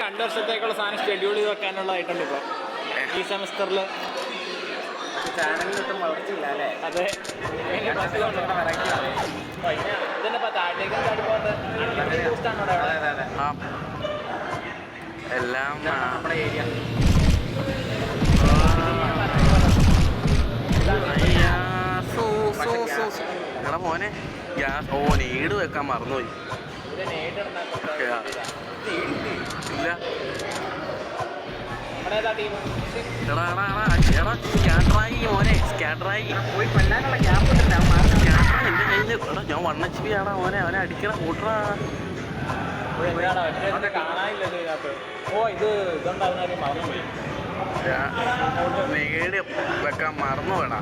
2 വർഷത്തേക്കുള്ള സാധനം ഷെഡ്യൂൾ ചെയ്ത് വെക്കാനുള്ളതായിട്ടുണ്ട് ഇപ്പോൾ ഈ സെമസ്റ്ററിൽ. ചാനലിലൊട്ടും വളർച്ചയില്ല അല്ലേ? അതെ, ഇതിന്റെ താഴത്തേക്കും ചാടിപ്പോട്ട് എല്ലാം നമ്മുടെ ഏരിയ. എടാ മോനെ ഗ്യാസ് നീട് വെക്കാൻ മറന്നുപോയി. ഇല്ല സ്കാറ്ററായി മോനെ, സ്കാറ്ററായി പോയി കൊല്ലാനുള്ള ഗ്യാപ്പ് എന്റെ കയ്യിൽ. എടാ ഞാൻ 1 HP ആടാ മോനെ, അവനെ അടിക്കണ കൂട്ടറാ. കാണാനില്ലല്ലോ ഇതിനകത്ത്. ഓ ഇത് ഇതുണ്ടായിരുന്നാലും മറന്നുപോയി. നേടി വെക്കാൻ മറന്നു വേടാ.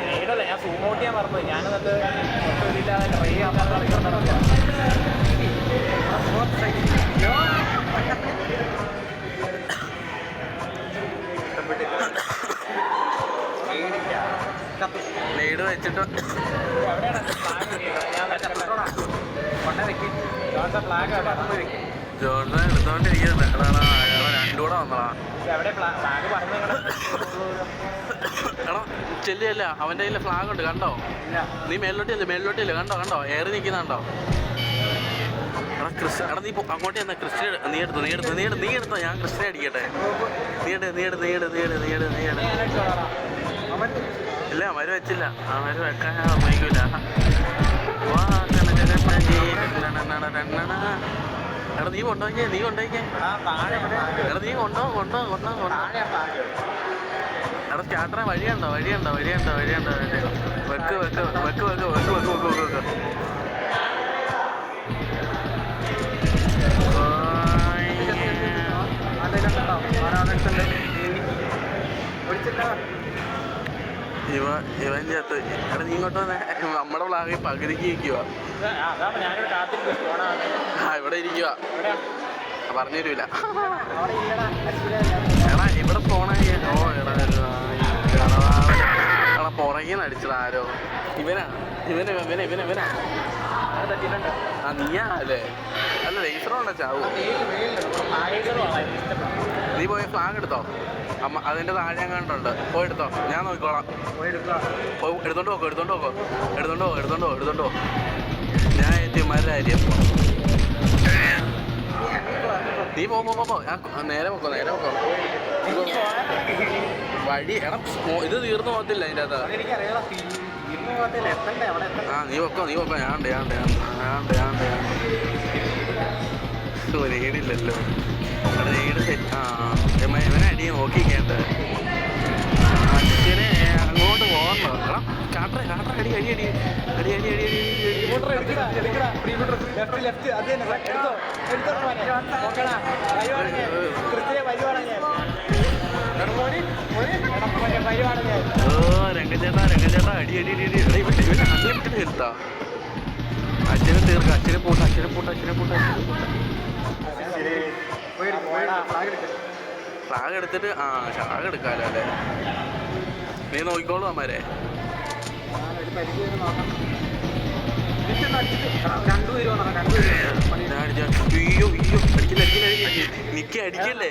നേടല്ല, ഞാൻ സൂം ഔട്ട് ചെയ്യാൻ മറന്നുപോയി. ഞാനത് ഒട്ടുമില്ലാതെ ട്രൈ ചെയ്യാൻ നേട് വെച്ചിട്ട് ജോർഡൻ എടുത്തോണ്ടിരിക്കുന്നത്. എടാ 2 കൂടെ വന്നടാ. എടാ ചെല്ലിയല്ല, അവൻ്റെ കയ്യിൽ ഫ്ലാഗ് ഉണ്ട് കണ്ടോ? നീ മേലോട്ടില്ല കണ്ടോ ഏറി നിൽക്കുന്ന കണ്ടോ? എടാ എടാ നീ അങ്ങോട്ട് ചെന്നാ ക്രിസ്ത്യൻ നീ എടുത്തോ, ഞാൻ ക്രിസ്ത്യനെ അടിക്കട്ടെ. ഇല്ല അവര് വെച്ചില്ല, അവര് വെക്കാൻ ഞാൻ സമ്മതിക്കൂല. എടാ നീ കൊണ്ടോക്കേ എടാ നീ കൊണ്ടോ. എടാ സ്റ്റാർട്ടറെ വഴിയുണ്ടോ? വെക്ക് ഇവൻ ചേർത്ത്. എടാ നീ ഇങ്ങോട്ട് വന്നേ, നമ്മുടെ ഫ്ലാഗ് പകുതിക്ക് ഇരിക്കുക. ഇവിടെ ഇരിക്കുക, പറഞ്ഞു തരൂല. എടാ ഇവിടെ പോണേ. ഓ എടാ പുറകെന്ന് അടിച്ചടാ ആരോ. ഇവനാ. ആ നീയാ അല്ലേ? അല്ല ലേസറുണ്ടോ ചാവൂ. നീ പോയി ഫ്ലാഗ് എടുത്തോ. അതിൻ്റെ താഴെ കണ്ടുണ്ട്, പോയി എടുത്തോ. ഞാൻ നോക്കിക്കോളാം. പോയി എടുത്തോണ്ട് പോക്കോ. ഞാൻ എത്തിമാരുടെ കാര്യം. നീ പോ നേരെ പോക്കോ. വഴി എടാ ഇത് തീർന്നു പോകത്തില്ല അതിൻ്റെ അകത്ത്. നീ വെക്കോ ഞാൻ നേടില്ലല്ലോ. നേട് സെറ്റ്. ഇവനെ അടി നോക്കിക്കേണ്ട. അച്ഛനെ അങ്ങോട്ട് പോകണ്ടോ? എടാ കാട്ടറ അടി രംഗചേട്ടാ അടി എടുത്താ. അച്ഛനെ തീർക്ക. അച്ഛനെ പൂട്ട. ഫ്ലാഗ് എടുത്തിട്ട് ഷാഗ് എടുക്കാലോ അല്ലേ? നീ നോക്കിക്കോളൂ അമ്മാരെ. അടിക്കല്ലേ.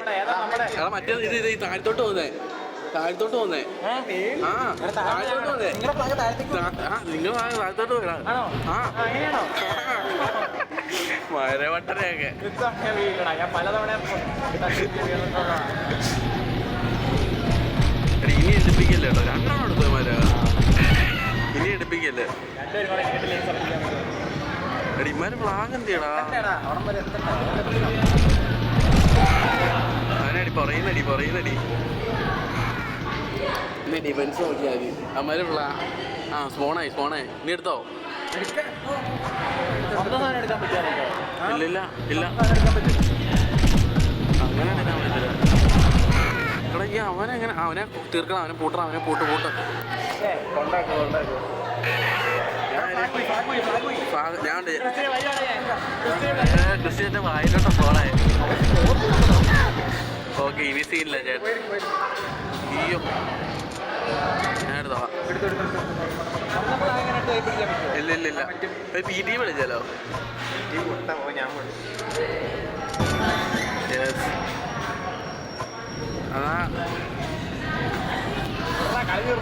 എടാ മറ്റേ ഇത് താഴത്തോട്ട് പോന്നേ. നിങ്ങൾ താഴത്തോട്ട് പോയടാ. മരവട്ടരയൊക്കെ ഇനി എടുപ്പിക്കല്ലേ കേട്ടോ. 2 എടുത്തോ മര. ഇനി എടുപ്പിക്കല്ലേ. ഇമാര് ഫ്ലാഗ് എന്തിയടാ? അവനടി പറയുന്നടി. ഇനി ഡിഫൻസ് നോക്കിയാൽ മതി. അമ്മാര് സ്പോണായി. നീ എടുത്തോ? ഇല്ല അങ്ങനെ എടുക്കാൻ പറ്റില്ല. എടാ ഈ അവനെ തീർക്കണം. അവനെ പൂട്ടണം. ഞാൻ ക്രിസ്ത്യൻ്റെ വായിലോട്ട് പോണേ. ഓക്കെ ഇനി സീനില്ല ചേട്ടൻ. അയ്യോ ഞാൻ എടുത്തോളാം. നമ്മൾ അങ്ങനെ എടുത്ത് കൈ പിടിക്കാൻ പറ്റുമോ? ഇല്ല ഇല്ല ഇല്ല. ഒരു പി ടി വിളിച്ചാലോ? ഞാൻ അതാ കളി തീർന്നു.